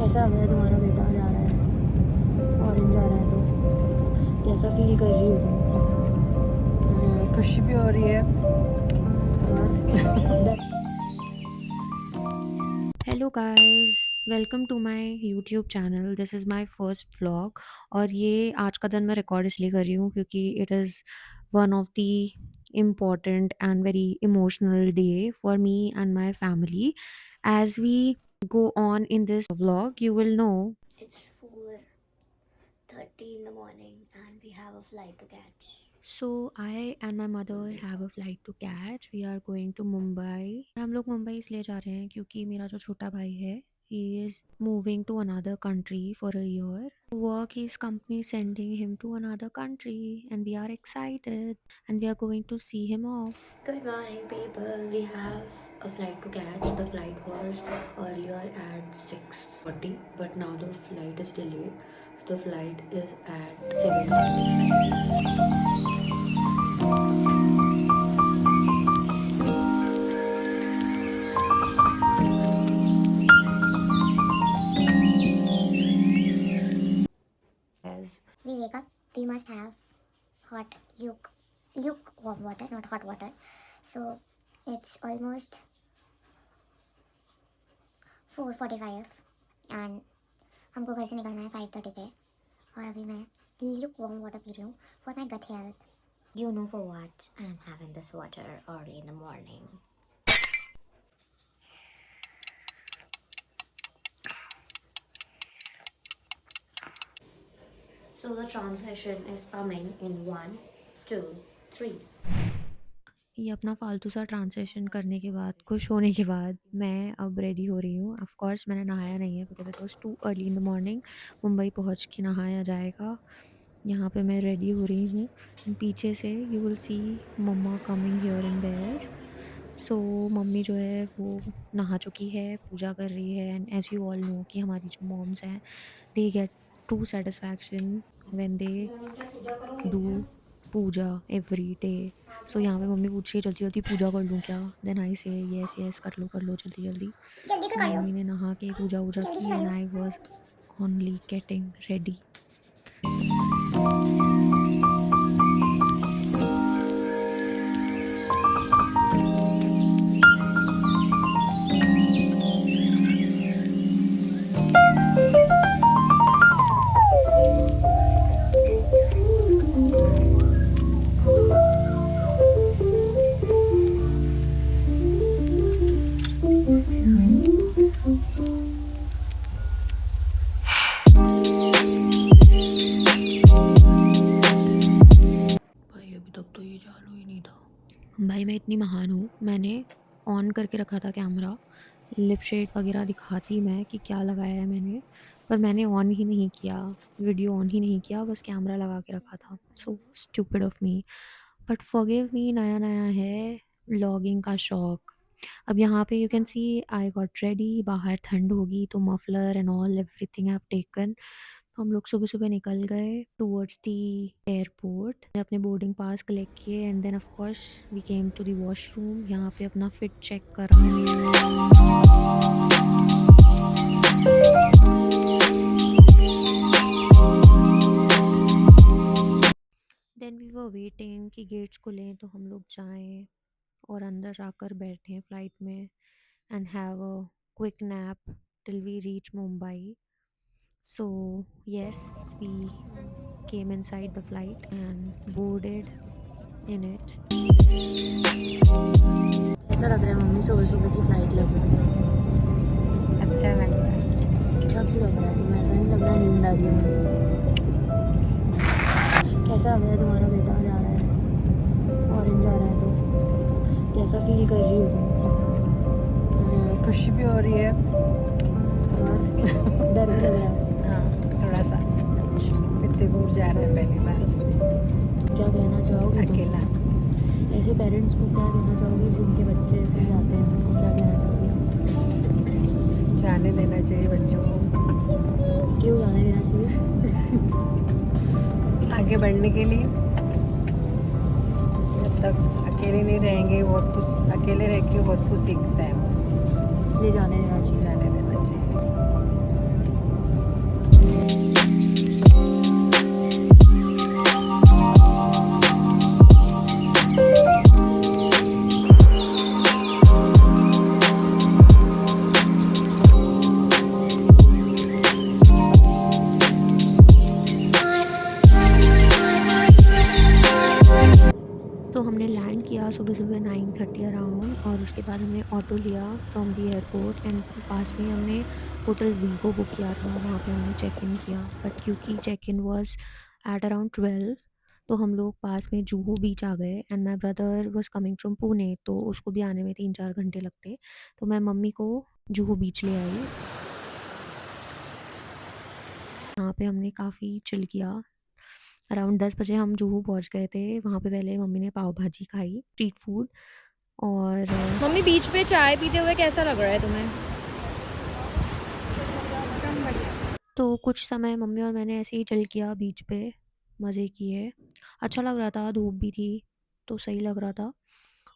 कैसा लग रहा है तुम्हारा बेटा जा रहा है, फॉरेन जा रहा है, तो कैसा फील कर रही हो तुम? खुशी भी हो रही है और hello guys, welcome to my YouTube channel. This is my first vlog और ये आज का दिन मैं रिकॉर्ड इसलिए कर रही हूँ क्योंकि it is one of the important and very emotional day for me and my family. As we go on in this vlog, you will know it's 4:30 in the morning and we have a flight to catch. So I and my mother have a flight to catch. We are going to Mumbai. हम लोग मुंबई इसलिए जा रहे हैं क्योंकि मेरा जो छोटा भाई है, he is moving to another country for a year. Work, his company sending him to another country and we are excited and we are going to see him off. Good morning people. We have a flight to catch. The flight was earlier at 6:40 but now the flight is delayed. The flight is at 7:30. As we wake up, we must have hot lukewarm water, not hot water. So it's almost 4:45 and हमको घर से निकलना है 5:30 पे और अभी मैं lukewarm water P रही हूँ for my gut health. You know for what I'm having this water early in the morning. So the transition is coming in 1, 2, 3. ये अपना फालतू सा ट्रांसलेशन करने के बाद, खुश होने के बाद, मैं अब रेडी हो रही हूँ। ऑफ कोर्स मैंने नहाया नहीं है because it was too early in the morning. Mumbai पहुँच के नहाया जाएगा। यहाँ पे मैं रेडी हो रही हूँ। पीछे से you will see mamma coming here and there. So mummy जो है वो नहा चुकी है, पूजा कर रही है and as you all know कि हमारी जो मॉम्स हैं, they get true satisfaction when they do puja every day. So यहाँ पे मम्मी पूछ रही है जल्दी जल्दी पूजा कर लूँ क्या? देन आई से यस यस कर लो जल्दी जल्दी। सो मम्मी ने नहा के पूजा वूजा की and I was only getting ready. भाई मैं इतनी महान हूँ, मैंने ऑन करके रखा था कैमरा, लिप शेड वगैरह दिखाती मैं कि क्या लगाया है मैंने, पर मैंने ऑन ही नहीं किया, वीडियो ऑन ही नहीं किया, बस कैमरा लगा के रखा था। So stupid of me, but forgive me. नया नया है व्लॉगिंग का शौक। अब यहाँ पे you can see I got ready. बाहर ठंड होगी तो muffler and all everything I have taken. हम लोग सुबह सुबह निकल गए टूवर्ड्स दी एयरपोर्ट, अपने बोर्डिंग पास कलेक्ट किए and then of course we came to the washroom. यहाँ पे अपना फिट चेक करा। देन वी वर वेटिंग कि गेट्स खुलें तो हम लोग जाएं और अंदर जाकर बैठें फ़्लाइट में and have a quick nap till we reach Mumbai. So yes, we came inside the flight and boarded in it. कैसा लग रहा है मम्मी, सुबह सुबह की फ्लाइट लग रही है? अच्छा लग रहा है। अच्छा क्यों लग रहा है तुम्हें? ऐसा नहीं लग रहा नींद आ रही है? कैसा लग रहा है तुम्हारा बेटा जा रहा है, फॉरेन जा रहा है, तो कैसा फील कर रही हो तुम? खुशी भी हो रही है और डर भी लग रहा है? हाँ, थोड़ा सा। इतनी दूर जा रहा है पहली बार। क्या कहना चाहोगे तुम? अकेला। ऐसे पेरेंट्स को क्या कहना चाहोगे जिनके बच्चे ऐसे जाते हैं, उनको क्या कहना चाहोगे? जाने देना चाहिए बच्चों को। क्यों जाने देना चाहिए? आगे बढ़ने के लिए। जब तक अकेले नहीं रहेंगे, बहुत कुछ अकेले रह के बहुत कुछ सीखता है, इसलिए जाने देना चाहिए। जाने देना चाहिए। सुबह-सुबह 9:30 अराउंड, और उसके बाद हमने ऑटो लिया फ्रॉम द एयरपोर्ट एंड पास में ही हमने होटल वीगो बुक किया था, वहाँ पे हमने चेक इन किया। बट क्योंकि check in was at around 12, तो हम लोग पास में जुहू बीच आ गए and my brother was coming from Pune, तो उसको भी आने में 3-4 घंटे लगते। तो मैं मम्मी को जुहू बीच ले आई, वहाँ पे हमने काफ़ी चिल किया। अराउंड 10 बजे हम जुहू पहुँच गए थे। वहाँ पे पहले मम्मी ने पाव भाजी खाई, स्ट्रीट फूड। और मम्मी बीच पे चाय पीते हुए कैसा लग रहा है तुम्हें? एकदम बढ़िया। तो कुछ समय मम्मी और मैंने ऐसे ही चिल किया बीच पे, मज़े किए। अच्छा लग रहा था, धूप भी थी, तो सही लग रहा था।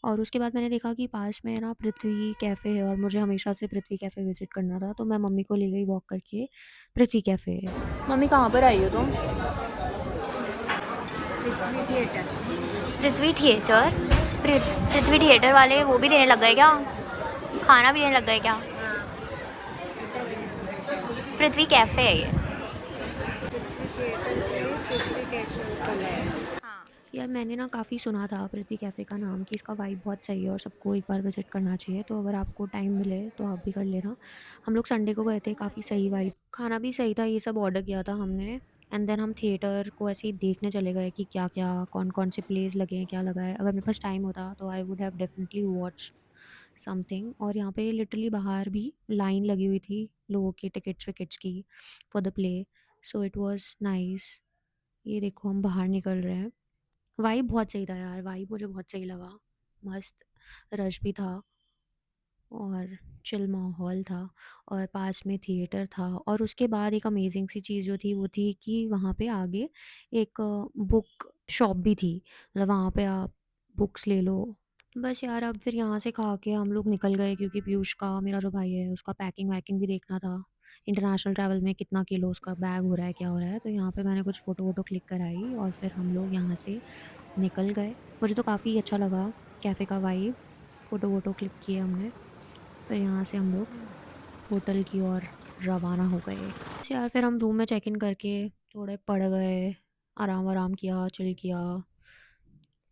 और उसके बाद मैंने देखा कि पास में ना पृथ्वी कैफ़े है और मुझे हमेशा से पृथ्वी कैफ़े विज़िट करना था, तो मैं मम्मी को ले गई वॉक करके पृथ्वी कैफ़े। मम्मी कहाँ पर आई हो तुम? पृथ्वी थिएटर। पृथ्वी थिएटर। पृथ्वी थिएटर वाले वो भी देने लग गए क्या? खाना भी देने लग गए क्या? हाँ, इधर भी है। पृथ्वी कैफ़े है ये। पृथ्वी थिएटर पे पृथ्वी कैफे खुला है। हाँ। यार मैंने ना काफ़ी सुना था पृथ्वी कैफ़े का नाम, कि इसका वाइब बहुत सही है और सबको एक बार विज़िट करना चाहिए, तो अगर आपको टाइम मिले तो आप भी कर लेना। हम लोग संडे को गए थे, काफ़ी सही वाइब, खाना भी सही था, ये सब ऑर्डर किया था हमने। एंड देन हम थिएटर को ऐसे ही देखने चले गए कि क्या-क्या, कौन-कौन से प्लेज़ लगे हैं, क्या लगा है। अगर मेरे पास टाइम होता तो I would have definitely watched something. और यहाँ पे लिटरली बाहर भी लाइन लगी हुई थी लोगों की टिकट्स-विकट्स की for the play, so it was nice. ये देखो हम बाहर निकल रहे हैं। वाइब बहुत सही था यार, वाइब मुझे बहुत सही लगा। मस्त रश भी था और चिल माहौल था, और पास में थिएटर था। और उसके बाद एक अमेज़िंग सी चीज़ जो थी वो थी कि वहाँ पे आगे एक बुक शॉप भी थी। मतलब वहाँ पे आप बुक्स ले लो। बस यार अब फिर यहाँ से खा के हम लोग निकल गए, क्योंकि पीयूष का, मेरा जो भाई है, उसका पैकिंग-वैकिंग भी देखना था। इंटरनेशनल ट्रैवल में कितना किलो उसका बैग हो रहा है, क्या हो रहा है। तो यहाँ पे मैंने कुछ फ़ोटो-वोटो क्लिक कराई और फिर हम लोग यहाँ से निकल गए। मुझे तो काफ़ी अच्छा लगा कैफ़े का वाइब, फ़ोटो-वोटो क्लिक किए हमने, फिर यहाँ से हम लोग होटल की ओर रवाना हो गए। बस यार फिर हम रूम में चेक इन करके थोड़े पड़ गए, आराम-वाराम किया, चिल किया।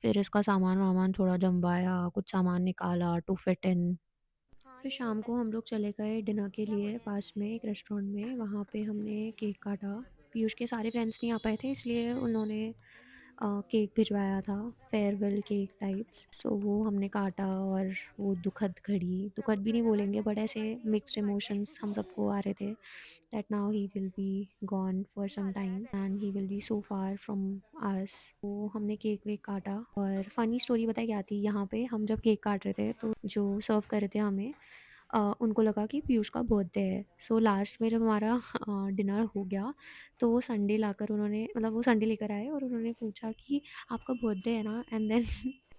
फिर इसका सामान-वामान थोड़ा जमवाया, कुछ सामान निकाला टू फिट इन। फिर शाम को हम लोग चले गए डिनर के लिए पास में एक रेस्टोरेंट में, वहाँ पे हमने केक काटा। पीयूष के सारे फ्रेंड्स नहीं आ पाए थे, इसलिए उन्होंने केक भिजवाया था, फेयरवेल केक टाइप्स। सो वो हमने काटा, और वो दुखद घड़ी, दुखद भी नहीं बोलेंगे बट ऐसे मिक्स्ड इमोशंस हम सबको आ रहे थे that now he will be gone for some time and he will be so far from us. तो हमने केक वेक काटा। और फनी स्टोरी बताई क्या थी, यहाँ पे हम जब केक काट रहे थे तो जो सर्व कर रहे थे हमें, उनको लगा कि पीयूष का बर्थडे है। सो लास्ट में जब हमारा डिनर हो गया, तो वो संडे लाकर उन्होंने, मतलब वो संडे लेकर आए और उन्होंने पूछा कि आपका बर्थडे है ना? एंड देन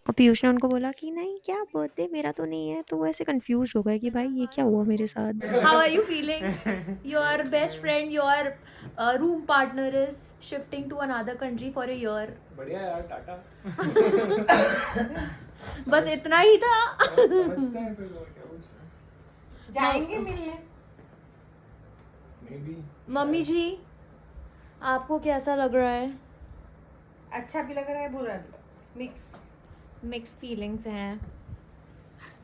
और पीयूष ने उनको बोला कि नहीं, क्या बर्थडे मेरा तो नहीं है। तो वो ऐसे कंफ्यूज हो गए कि भाई ये क्या हुआ मेरे साथ। How are you feeling? Your best friend, your room partner is shifting to another country for a year. बढ़िया यार, टाटा। बस इतना ही था। समझते हैं फिर और क्या पूछ रहे हैं। जाएंगे मिलने। Maybe, मम्मी शायद। जी, आपको कैसा लग रहा है? अच्छा भी लग रहा है, बुरा भी लग रहा है, मिक्स। मिक्स फीलिंग्स हैं।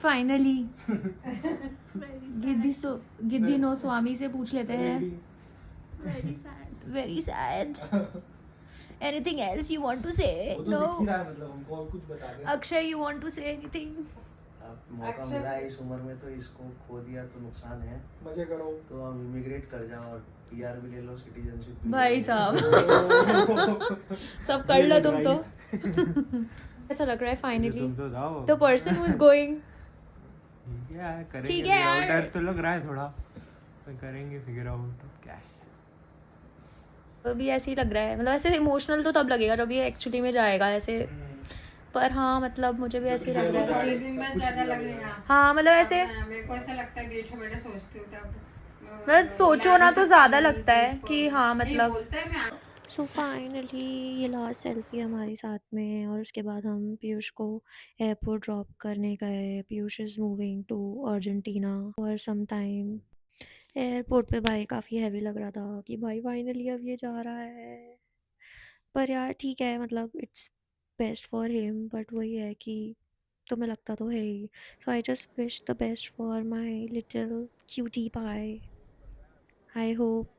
फाइनली गिद्दी नो स्वामी से पूछ लेते हैं। Very sad. Anything else you want to say? वो तो नो। दिख ही रहा है, मतलब हमको और कुछ बता दे। Akshay, you want to say anything? अब मौका मिला है इस उम्र में, तो इसको खो दिया तो नुकसान है। मजे करो। तो अब इमिग्रेट कर जाओ और पीआर भी ले लो, सिटीजनशिप भी भाई ले लो। साहब सब कर लो तुम तो। ऐसा लग रहा है ये फाइनली तुम तो जाओ। The person who is going. ठीक है यार, करेंगे ठीक है figure out। यार। डर तो लग रहा है थोड़ा, पर करेंगे फिगर आउट। क्या है, तो भी ऐसे ही लग रहा है, मतलब ऐसे इमोशनल तो तब लगेगा जब ये एक्चुअली में जाएगा ऐसे। पर हाँ, मतलब मुझे भी ऐसे ही लग रहा थोड़े है। दिन में ज्यादा लगेगा। हाँ मतलब ऐसे, मेरे को ऐसा लगता है बैठे बैठे सोचती हूँ तब। बस सोचो ना तो ज़्यादा लगता है कि हाँ नहीं, मतलब। बोलते हैं मैं। सो फाइनली ये लास्ट सेल्फी हमारी साथ में, और उसके बाद हम पीयूष को एयरपोर्ट ड्रॉप करने गए। Piyush is moving to Argentina for some time. Airport पे भाई काफ़ी हैवी लग रहा था कि भाई फाइनली अब ये जा रहा है। पर यार ठीक है, मतलब it's best for him, but वही है कि तुम्हें लगता तो है ही। So I just wish the best for my little cutie pie. I hope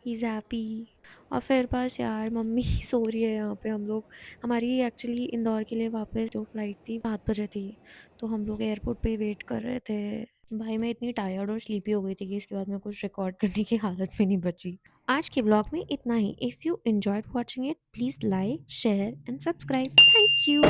he is happy. और फिर बस यार मम्मी सो रही है यहाँ पे। हम लोग हमारी एक्चुअली इंदौर के लिए वापस जो फ़्लाइट थी 7 बजे थी, तो हम लोग एयरपोर्ट पे वेट कर रहे थे। भाई मैं इतनी टायर्ड और स्लीपी हो गई थी कि इसके बाद मैं कुछ रिकॉर्ड करने की हालत में नहीं बची। आज के ब्लॉग में इतना ही। If you enjoyed watching it please like share and subscribe. Thank you.